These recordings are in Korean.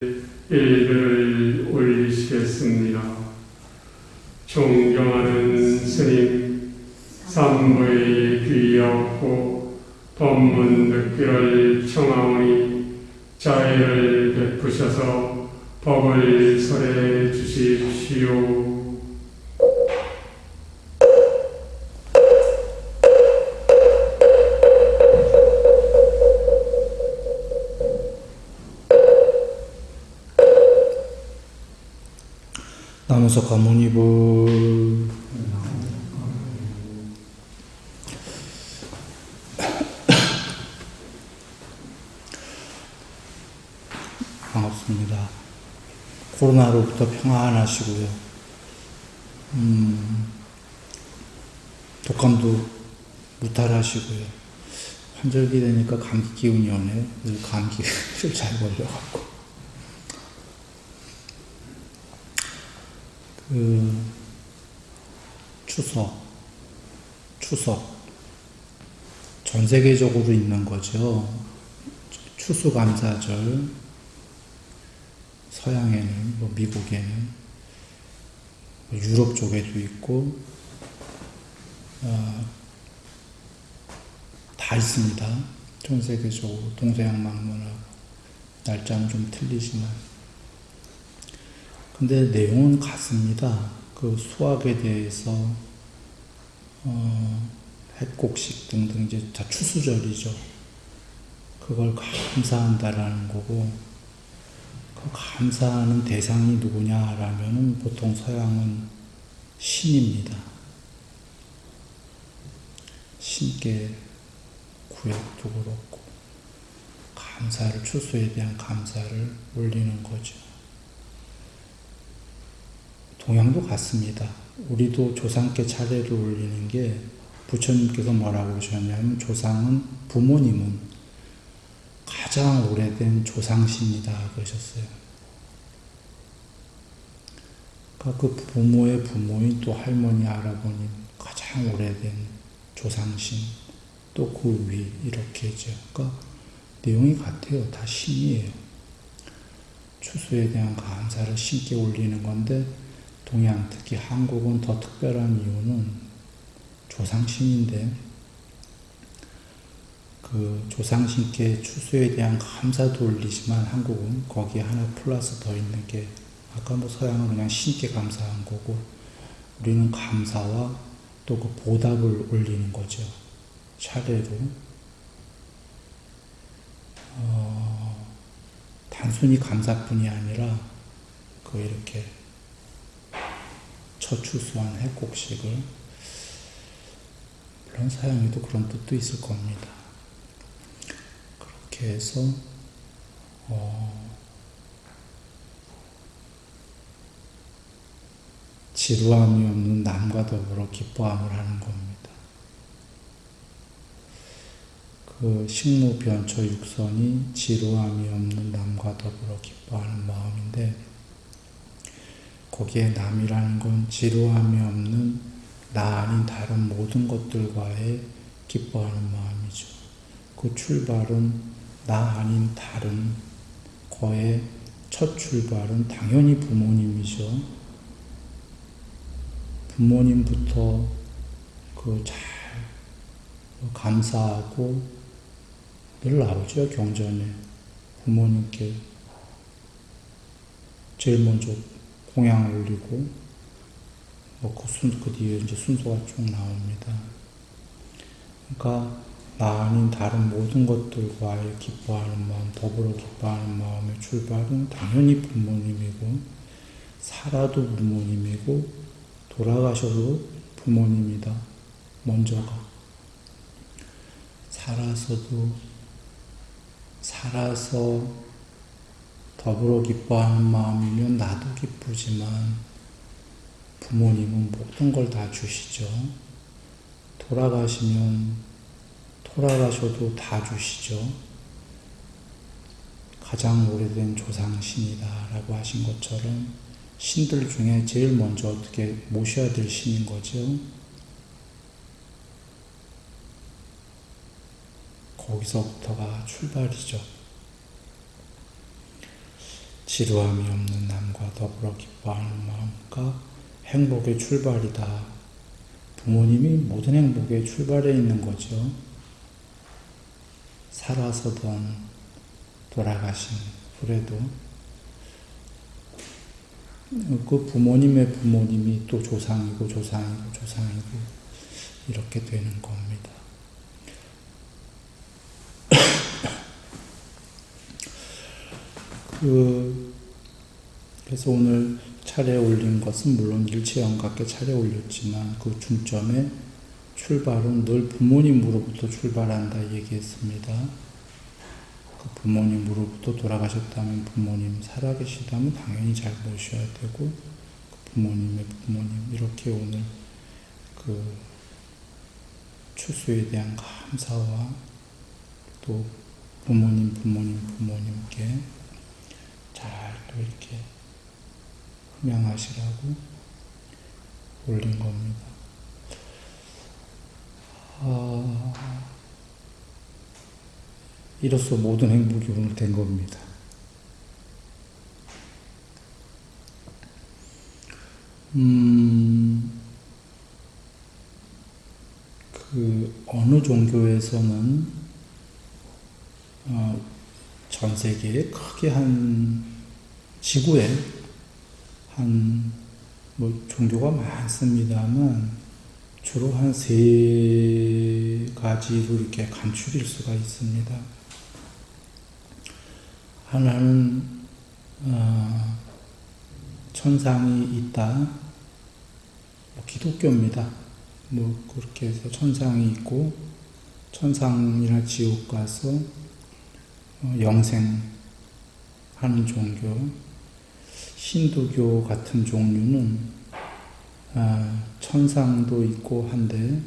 예배를 올리시겠습니다. 존경하는 스님, 산부의 귀하옵고 법문 듣기를 청하오니 자애를 베푸셔서 법을 설해 주십시오. 나무서 가모니불 반갑습니다. 코로나로부터 평안하시고요. 독감도 무탈하시고요. 환절기 되니까 감기 기운이 오네요. 늘 감기를 잘 걸려갖고. 추석 전 세계적으로 있는 거죠. 추수감사절, 서양에는 미국에는 유럽 쪽에도 있고 다 있습니다. 전 세계적으로 동서양 막론하고 날짜는 좀 틀리지만 근데 내용은 같습니다. 그 수학에 대해서 핵곡식 등등 이제 다 추수절이죠. 그걸 감사한다라는 거고, 그 감사하는 대상이 누구냐라면은 보통 서양은 신입니다. 신께 구약도 그렇고 감사를 추수에 대한 감사를 올리는 거죠. 동양도 같습니다. 우리도 조상께 차례를 올리는 게 부처님께서 뭐라고 그러셨냐면 조상은 부모님은 가장 오래된 조상신이다 그러셨어요. 그러니까 그 부모의 부모인 또 할머니, 할아버님 가장 오래된 조상신 또 그 위 이렇게죠. 그러니까 내용이 같아요. 다 신이에요. 추수에 대한 감사를 신께 올리는 건데 동양, 특히 한국은 더 특별한 이유는 조상신인데 그 조상신께 추수에 대한 감사도 올리지만 한국은 거기에 하나 플러스 더 있는 게 아까 서양은 그냥 신께 감사한 거고 우리는 감사와 또 그 보답을 올리는 거죠. 차례로 단순히 감사뿐이 아니라 그 이렇게 처추수한 핵곡식을 물론 서양에도 그런 뜻도 있을 겁니다. 그렇게 해서 지루함이 없는 남과 더불어 기뻐함을 하는 겁니다. 그 식무변처 육선이 지루함이 없는 남과 더불어 기뻐하는 마음인데 거기에 남이라는 건 지루함이 없는 나 아닌 다른 모든 것들과의 기뻐하는 마음이죠. 그 출발은 나 아닌 다른 거의 첫 출발은 당연히 부모님이죠. 부모님부터 그 잘 감사하고 늘 나오죠. 경전에 부모님께 제일 먼저 공양을 올리고 그 뒤에 이제 순서가 쭉 나옵니다. 그러니까 나 아닌 다른 모든 것들과의 기뻐하는 마음, 더불어 기뻐하는 마음의 출발은 당연히 부모님이고 살아도 부모님이고 돌아가셔도 부모님이다. 먼저가 살아서 더불어 기뻐하는 마음이면 나도 기쁘지만 부모님은 모든 걸 다 주시죠. 돌아가셔도 다 주시죠. 가장 오래된 조상신이다라고 하신 것처럼 신들 중에 제일 먼저 어떻게 모셔야 될 신인 거죠. 거기서부터가 출발이죠. 지루함이 없는 남과 더불어 기뻐하는 마음과 행복의 출발이다. 부모님이 모든 행복의 출발에 있는 거죠. 살아서든 돌아가신 후에도 그 부모님의 부모님이 또 조상이고 조상이고 조상이고 이렇게 되는 겁니다. 그래서 오늘 차례 올린 것은 물론 일체연각계 차례 올렸지만 그 중점의 출발은 늘 부모님으로부터 출발한다 얘기했습니다. 그 부모님으로부터 돌아가셨다면 부모님 살아계시다면 당연히 잘 모셔야 되고 그 부모님의 부모님 이렇게 오늘 그 추수에 대한 감사와 또 부모님께 잘 또 이렇게 흠양하시라고 올린 겁니다. 이로써 모든 행복이 오늘 된 겁니다. 어느 종교에서는 전 세계에 크게 지구에 종교가 많습니다만 주로 한 3가지로 이렇게 간추릴 수가 있습니다. 하나는 천상이 있다. 기독교입니다. 그렇게 해서 천상이 있고 천상이나 지옥 가서 영생하는 종교. 힌두교 같은 종류는 천상도 있고 한데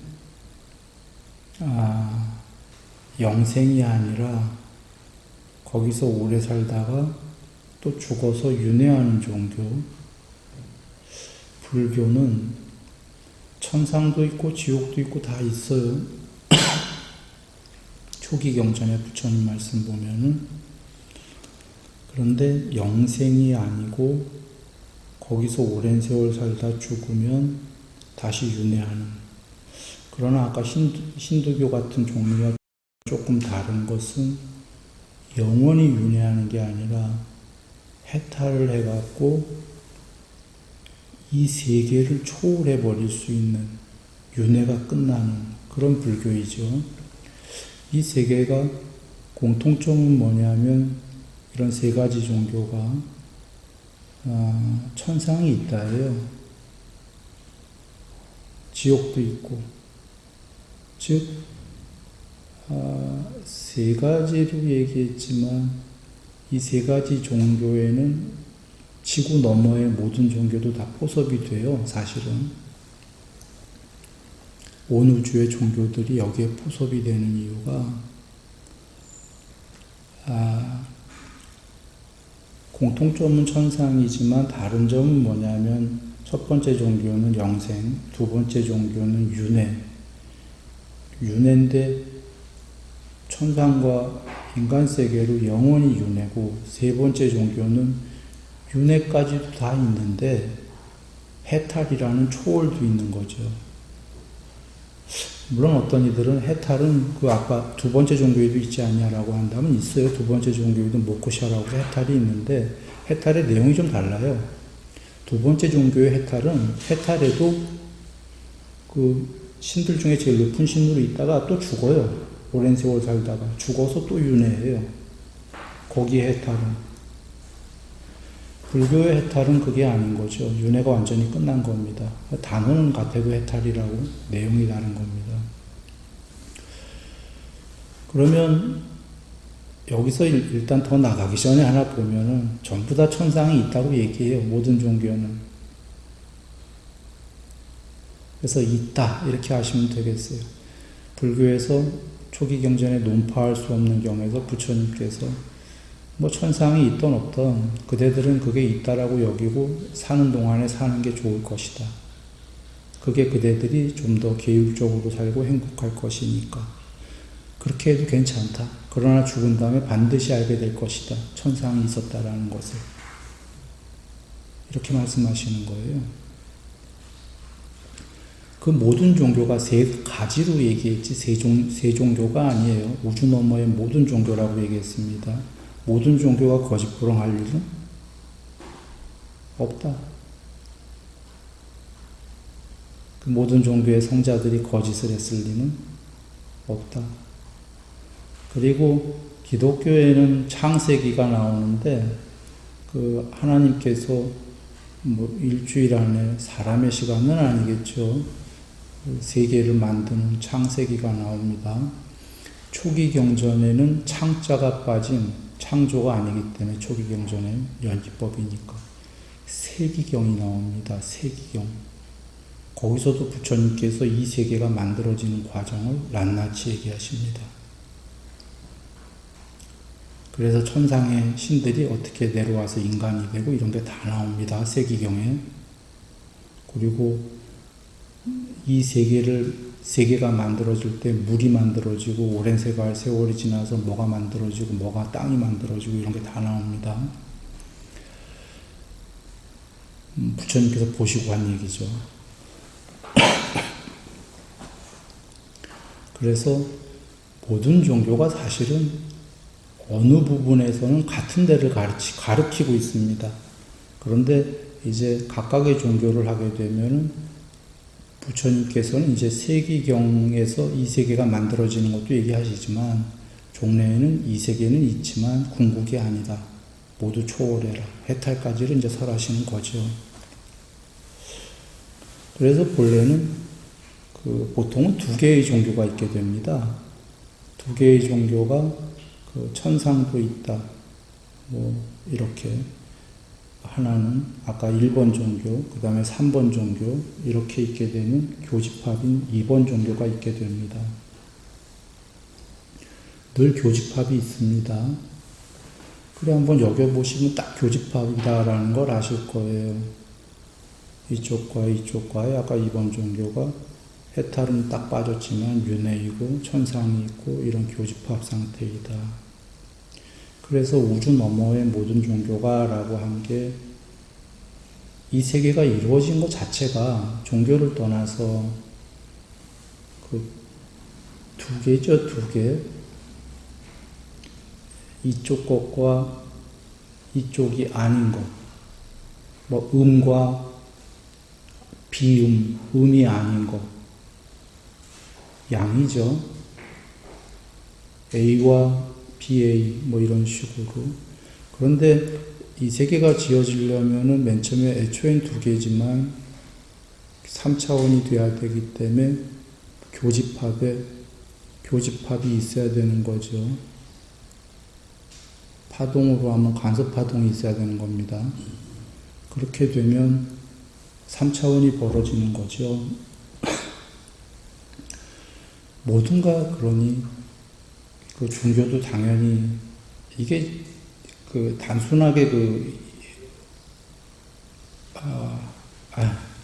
영생이 아니라 거기서 오래 살다가 또 죽어서 윤회하는 종교. 불교는 천상도 있고 지옥도 있고 다 있어요. 초기 경전에 부처님 말씀 보면은 그런데 영생이 아니고 거기서 오랜 세월 살다 죽으면 다시 윤회하는. 그러나 아까 힌두교 같은 종류와 조금 다른 것은 영원히 윤회하는 게 아니라 해탈을 해갖고 이 세계를 초월해버릴 수 있는 윤회가 끝나는 그런 불교이죠. 이 세계가 공통점은 뭐냐면 이런 3가지 종교가 천상이 있다예요. 지옥도 있고, 즉 3가지로 얘기했지만 이 3가지 종교에는 지구 너머의 모든 종교도 다 포섭이 돼요. 사실은 온 우주의 종교들이 여기에 포섭이 되는 이유가 공통점은 천상이지만 다른 점은 뭐냐면 첫 번째 종교는 영생, 두 번째 종교는 윤회인데 천상과 인간 세계로 영원히 윤회고, 세 번째 종교는 윤회까지도 다 있는데 해탈이라는 초월도 있는 거죠. 물론 어떤 이들은 해탈은 아까 두 번째 종교에도 있지 않냐라고 한다면 있어요. 두 번째 종교에도 모코샤라고 해탈이 있는데 해탈의 내용이 좀 달라요. 두 번째 종교의 해탈에도 신들 중에 제일 높은 신으로 있다가 또 죽어요. 오랜 세월 살다가 죽어서 또 윤회해요. 거기에 해탈은. 불교의 해탈은 그게 아닌 거죠. 윤회가 완전히 끝난 겁니다. 단어는 같아도 해탈이라고, 내용이 다른 겁니다. 그러면 여기서 일단 더 나가기 전에 하나 보면은 전부 다 천상이 있다고 얘기해요. 모든 종교는. 그래서 있다 이렇게 하시면 되겠어요. 불교에서 초기 경전에 논파할 수 없는 경에서 부처님께서 천상이 있던 없던 그대들은 그게 있다라고 여기고 사는 동안에 사는 게 좋을 것이다. 그게 그대들이 좀 더 계율적으로 살고 행복할 것이니까 그렇게 해도 괜찮다. 그러나 죽은 다음에 반드시 알게 될 것이다. 천상이 있었다라는 것을. 이렇게 말씀하시는 거예요. 그 모든 종교가 세 가지로 얘기했지 세 종교가 아니에요. 우주 너머의 모든 종교라고 얘기했습니다. 모든 종교가 거짓부렁할 일은 없다. 그 모든 종교의 성자들이 거짓을 했을 리는 없다. 그리고 기독교에는 창세기가 나오는데 그 하나님께서 뭐 일주일 안에 사람의 시간은 아니겠죠. 세계를 만드는 창세기가 나옵니다. 초기 경전에는 창자가 빠진 창조가 아니기 때문에 초기 경전에는 연기법이니까 세기경이 나옵니다. 세기경. 거기서도 부처님께서 이 세계가 만들어지는 과정을 낱낱이 얘기하십니다. 그래서 천상의 신들이 어떻게 내려와서 인간이 되고 이런 게 다 나옵니다. 세기경에. 그리고 이 세계가 만들어질 때 물이 만들어지고 오랜 세월이 지나서 뭐가 만들어지고 뭐가 땅이 만들어지고 이런 게 다 나옵니다. 부처님께서 보시고 한 얘기죠. 그래서 모든 종교가 사실은 어느 부분에서는 같은 데를 가르치고 있습니다. 그런데 이제 각각의 종교를 하게 되면 부처님께서는 이제 세기경에서 이 세계가 만들어지는 것도 얘기하시지만 종래에는 이 세계는 있지만 궁극이 아니다. 모두 초월해라. 해탈까지를 이제 설하시는 거죠. 그래서 본래는 보통은 두 개의 종교가 있게 됩니다. 두 개의 종교가 천상도 있다. 뭐 이렇게 하나는 아까 1번 종교, 그 다음에 3번 종교 이렇게 있게 되면 교집합인 2번 종교가 있게 됩니다. 늘 교집합이 있습니다. 그래 한번 여겨보시면 딱 교집합이다라는 걸 아실 거예요. 이쪽과 이쪽과의 아까 2번 종교가 해탈은 딱 빠졌지만 윤회이고 천상이 있고 이런 교집합 상태이다. 그래서 우주 너머의 모든 종교가 라고 한 게 이 세계가 이루어진 것 자체가 종교를 떠나서 두 개죠, 두 개. 이쪽 것과 이쪽이 아닌 것. 뭐 음과 비음, 음이 아닌 것. 양이죠. A와 BA 뭐 이런 식으로. 그런데 이 세계가 지어지려면은 맨 처음에 애초엔 두 개지만 3차원이 돼야 되기 때문에 교집합이 있어야 되는 거죠. 파동으로 하면 간섭파동이 있어야 되는 겁니다. 그렇게 되면 3차원이 벌어지는 거죠. 뭐든가 그러니 그 종교도 당연히 이게 단순하게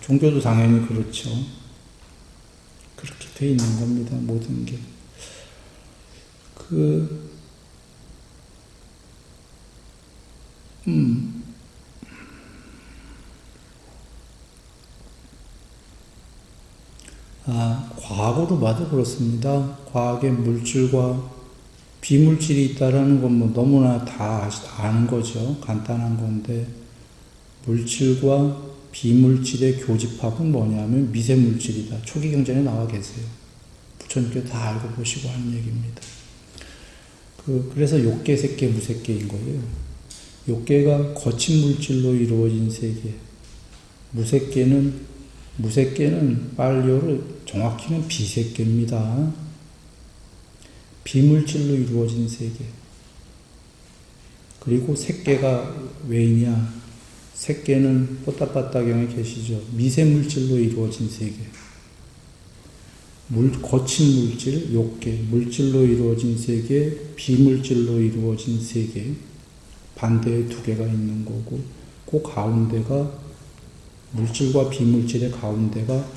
종교도 당연히 그렇죠. 그렇게 돼 있는 겁니다. 모든 게. 과학으로 봐도 그렇습니다. 과학의 물질과 비물질이 있다라는 건 뭐 너무나 다 아는 거죠. 간단한 건데, 물질과 비물질의 교집합은 뭐냐면 미세물질이다. 초기 경전에 나와 계세요. 부처님께서 다 알고 보시고 하는 얘기입니다. 그래서 욕계, 색계, 무색계인 거예요. 욕계가 거친 물질로 이루어진 세계. 무색계는 빨리어를 정확히는 비색계입니다. 비물질로 이루어진 세계. 그리고 색계가 왜 있냐? 색계는 뽀따빠따경에 계시죠. 미세물질로 이루어진 세계. 거친 물질, 욕계, 물질로 이루어진 세계, 비물질로 이루어진 세계. 반대에 두 개가 있는 거고, 그 가운데가 물질과 비물질의 가운데가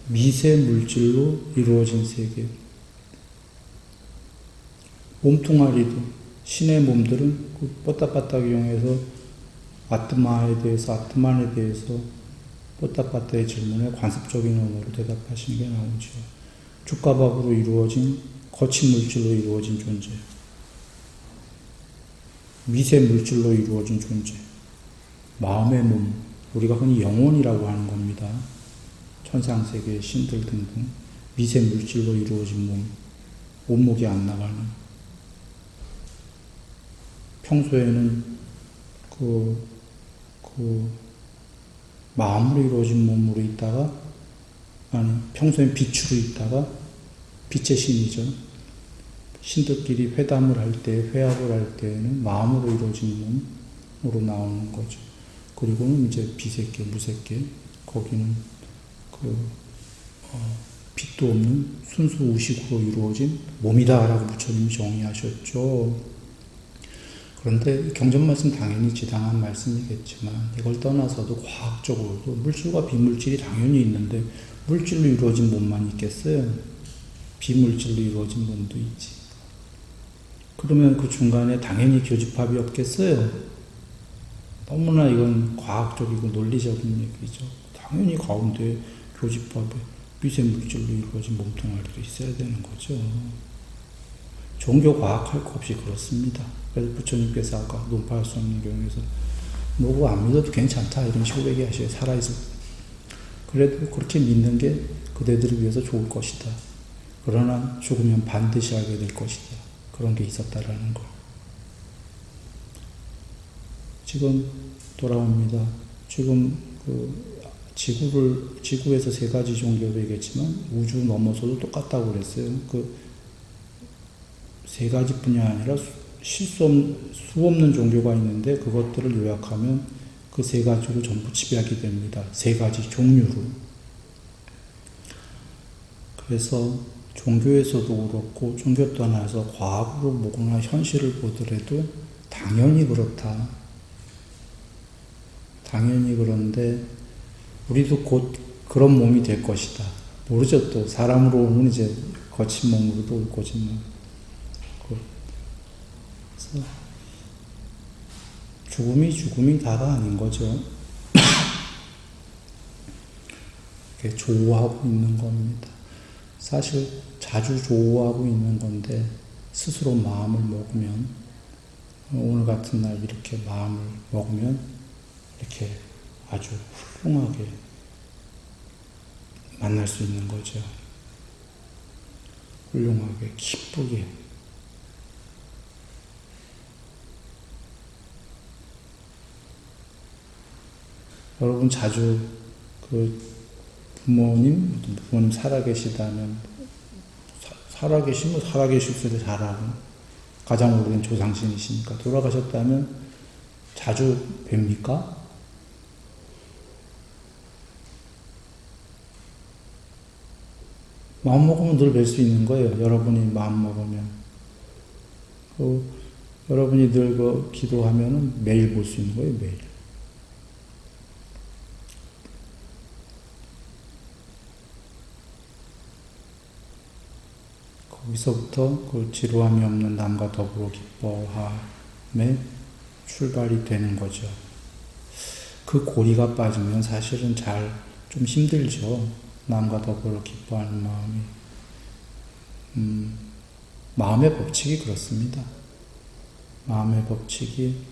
미세물질로 이루어진 세계. 몸뚱아리도 신의 몸들은 뽀따빠따경에서 아트만에 대해서 뽀따빠따의 질문에 관습적인 언어로 대답하시는 게 나오죠. 죽가밥으로 이루어진 거친 물질로 이루어진 존재, 미세 물질로 이루어진 존재, 마음의 몸, 우리가 흔히 영혼이라고 하는 겁니다. 천상세계 신들 등등 미세 물질로 이루어진 몸, 몸목이 안 나가는. 평소에는 마음으로 이루어진 몸으로 있다가, 평소엔 빛으로 있다가 빛의 신이죠. 신들끼리 회담을 할 때, 회합을 할 때에는 마음으로 이루어진 몸으로 나오는 거죠. 그리고는 이제 비세계, 무세계, 거기는 빛도 없는 순수 의식으로 이루어진 몸이다라고 부처님이 정의하셨죠. 그런데 경전 말씀 당연히 지당한 말씀이겠지만 이걸 떠나서도 과학적으로도 물질과 비물질이 당연히 있는데 물질로 이루어진 몸만 있겠어요? 비물질로 이루어진 몸도 있지. 그러면 그 중간에 당연히 교집합이 없겠어요? 너무나 이건 과학적이고 논리적인 얘기죠. 당연히 가운데 교집합에 미세물질로 이루어진 몸뚱아리도 있어야 되는 거죠. 종교 과학할 거 없이 그렇습니다. 그래서 부처님께서 아까 논파할 수 없는 경우에서 뭐고 안 믿어도 괜찮다 이런 식으로 얘기하셔요. 살아있을 때. 그래도 그렇게 믿는 게 그대들을 위해서 좋을 것이다. 그러나 죽으면 반드시 알게 될 것이다. 그런 게 있었다라는 거. 지금 돌아옵니다. 지금 지구에서 세 가지 종교도 얘기했지만 우주 넘어서도 똑같다고 그랬어요. 세 가지뿐이 아니라 수 없는 종교가 있는데 그것들을 요약하면 그 세 가지로 전부 지배하게 됩니다. 세 가지 종류로. 그래서 종교에서도 그렇고 종교 떠나서 과학으로 보거나 현실을 보더라도 당연히 그렇다. 당연히 그런데 우리도 곧 그런 몸이 될 것이다. 모르죠. 또 사람으로 오면 이제 거친 몸으로도 올 거지만. 그래서 죽음이 다가 아닌 거죠. 이렇게 조우하고 있는 겁니다. 사실 자주 조우하고 있는 건데 스스로 마음을 먹으면 오늘 같은 날 이렇게 마음을 먹으면 이렇게 아주 훌륭하게 만날 수 있는 거죠. 훌륭하게 기쁘게. 여러분 자주 부모님 살아계시다면 살아계시면 살아계실 수 있게 잘하고 가장 오래된 조상신이시니까 돌아가셨다면 자주 뵙니까? 마음 먹으면 늘 뵐 수 있는 거예요. 여러분이 마음 먹으면. 여러분이 늘 기도하면은 매일 볼 수 있는 거예요. 매일. 거기서부터 지루함이 없는 남과 더불어 기뻐함에 출발이 되는 거죠. 그 고리가 빠지면 사실은 좀 힘들죠. 남과 더불어 기뻐하는 마음이. 마음의 법칙이 그렇습니다. 마음의 법칙이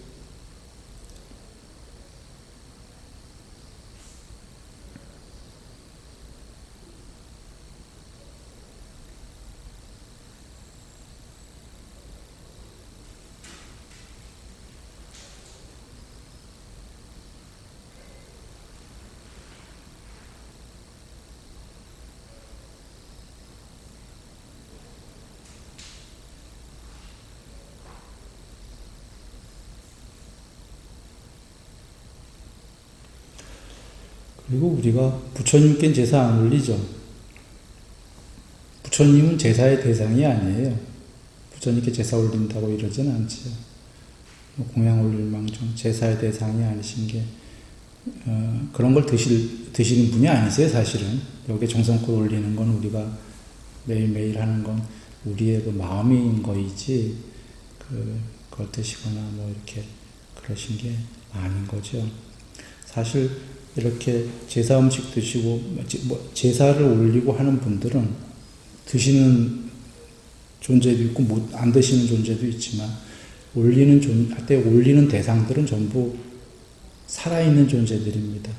그리고 우리가 부처님께 제사 안 올리죠. 부처님은 제사의 대상이 아니에요. 부처님께 제사 올린다고 이러진 않지요. 공양 올릴 망정 제사의 대상이 아니신 게 그런 걸 드시는 분이 아니세요. 사실은 여기에 정성껏 올리는 건 우리가 매일매일 하는 건 우리의 그 마음인 거이지 그걸 드시거나 뭐 이렇게 그러신 게 아닌 거죠. 사실 이렇게 제사 음식 드시고 제사를 올리고 하는 분들은 드시는 존재도 있고 안 드시는 존재도 있지만 때 올리는 대상들은 전부 살아있는 존재들입니다.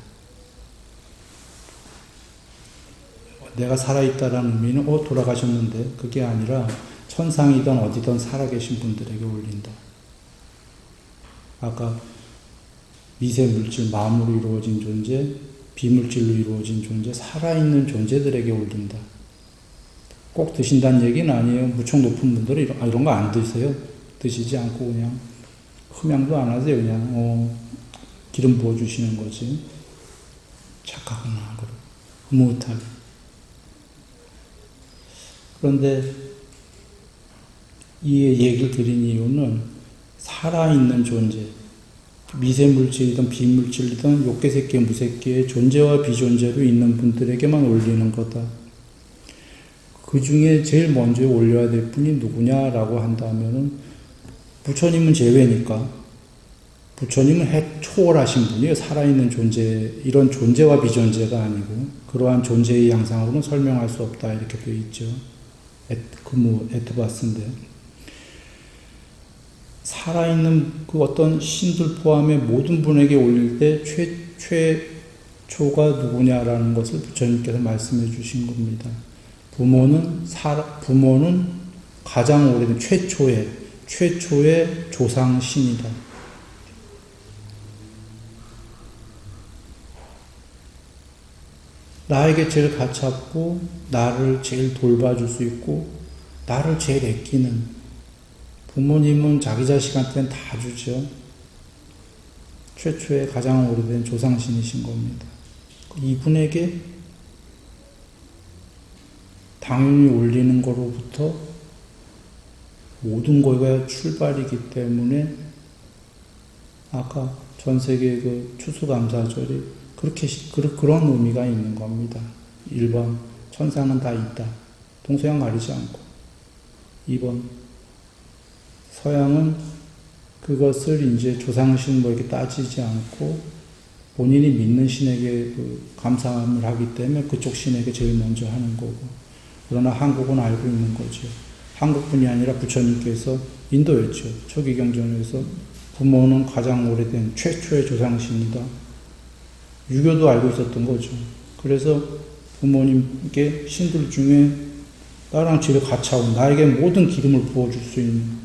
내가 살아있다라는 의미는 돌아가셨는데 그게 아니라 천상이든 어디든 살아계신 분들에게 올린다. 아까 미세물질, 마음으로 이루어진 존재, 비물질로 이루어진 존재, 살아있는 존재들에게 올린다. 꼭 드신다는 얘기는 아니에요. 무척 높은 분들은 이런 거 안 드세요. 드시지 않고 그냥 흠양도 안 하세요. 그냥 기름 부어주시는 거지. 착하구나. 흐뭇하게. 그런데 이 얘기를 드린 이유는 살아있는 존재, 미세물질이든 비물질이든 욕계세계, 무색계의 존재와 비존재로 있는 분들에게만 올리는 거다. 그 중에 제일 먼저 올려야 될 분이 누구냐라고 한다면은 부처님은 제외니까 부처님은 초월하신 분이에요. 살아있는 존재, 이런 존재와 비존재가 아니고 그러한 존재의 양상으로는 설명할 수 없다 이렇게 되어 있죠. 에트바스인데 살아있는 그 어떤 신들 포함해 모든 분에게 올릴 때 최초가 누구냐라는 것을 부처님께서 말씀해 주신 겁니다. 부모는 가장 오래된 최초의 조상신이다. 나에게 제일 가깝고 나를 제일 돌봐줄 수 있고 나를 제일 아끼는 부모님은 자기 자식한테는 다 주죠. 최초의 가장 오래된 조상신이신 겁니다. 이분에게 당연히 올리는 거로부터 모든 거가 출발이기 때문에 아까 전 세계 그 추수감사절이 그런 의미가 있는 겁니다. 1번 천사는 다 있다. 동서양 가리지 않고. 2번 서양은 그것을 이제 조상신 이렇게 따지지 않고 본인이 믿는 신에게 감사함을 하기 때문에 그쪽 신에게 제일 먼저 하는 거고. 그러나 한국은 알고 있는 거죠. 한국뿐이 아니라 부처님께서 인도였죠. 초기경전에서 부모는 가장 오래된 최초의 조상신이다. 유교도 알고 있었던 거죠. 그래서 부모님께 신들 중에 나랑 제일 가까운 나에게 모든 기름을 부어줄 수 있는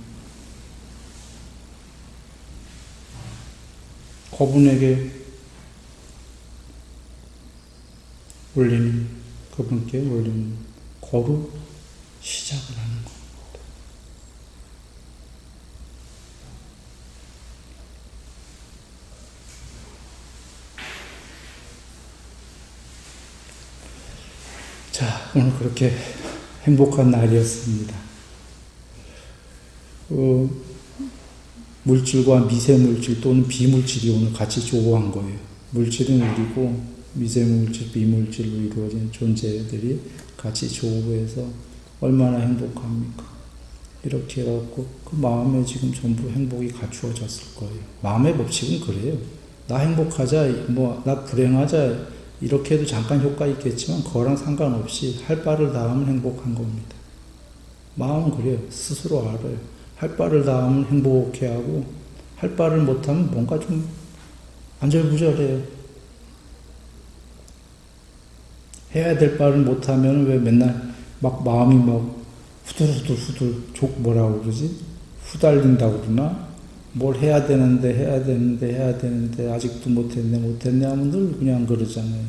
그분에게 올리는 그분께 올리는 거로 시작을 하는 겁니다. 자, 오늘 그렇게 행복한 날이었습니다. 물질과 미세물질 또는 비물질이 오늘 같이 조우한 거예요. 물질은 우리고 미세물질, 비물질로 이루어진 존재들이 같이 조우해서 얼마나 행복합니까? 이렇게 해갖고 그 마음에 지금 전부 행복이 갖추어졌을 거예요. 마음의 법칙은 그래요. 나 행복하자, 나 불행하자 이렇게 해도 잠깐 효과 있겠지만 그거랑 상관없이 할 바를 다하면 행복한 겁니다. 마음은 그래요. 스스로 알아요. 할 바를 다하면 행복해하고 할 바를 못하면 뭔가 좀 안절부절해요. 해야 될 바를 못하면 왜 맨날 마음이 후들후들 뭐라고 그러지? 후달린다고 그러나? 뭘 해야 되는데 아직도 못했네 하면 늘 그냥 그러잖아요.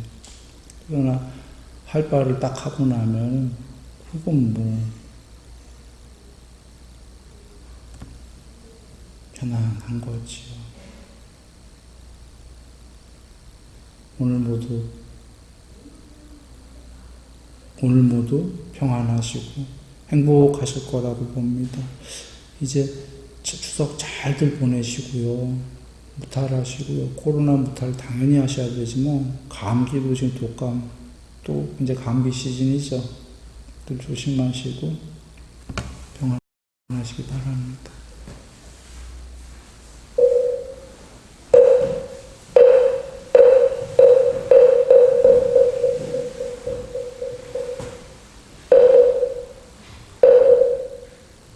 그러나 할 바를 딱 하고 나면 그건 편안한 거지요. 오늘 모두 평안하시고 행복하실 거라고 봅니다. 이제 추석 잘들 보내시고요. 무탈하시고요. 코로나 무탈 당연히 하셔야 되지만 감기도 지금 독감 또 이제 감기 시즌이죠. 늘 조심하시고 평안하시기 바랍니다.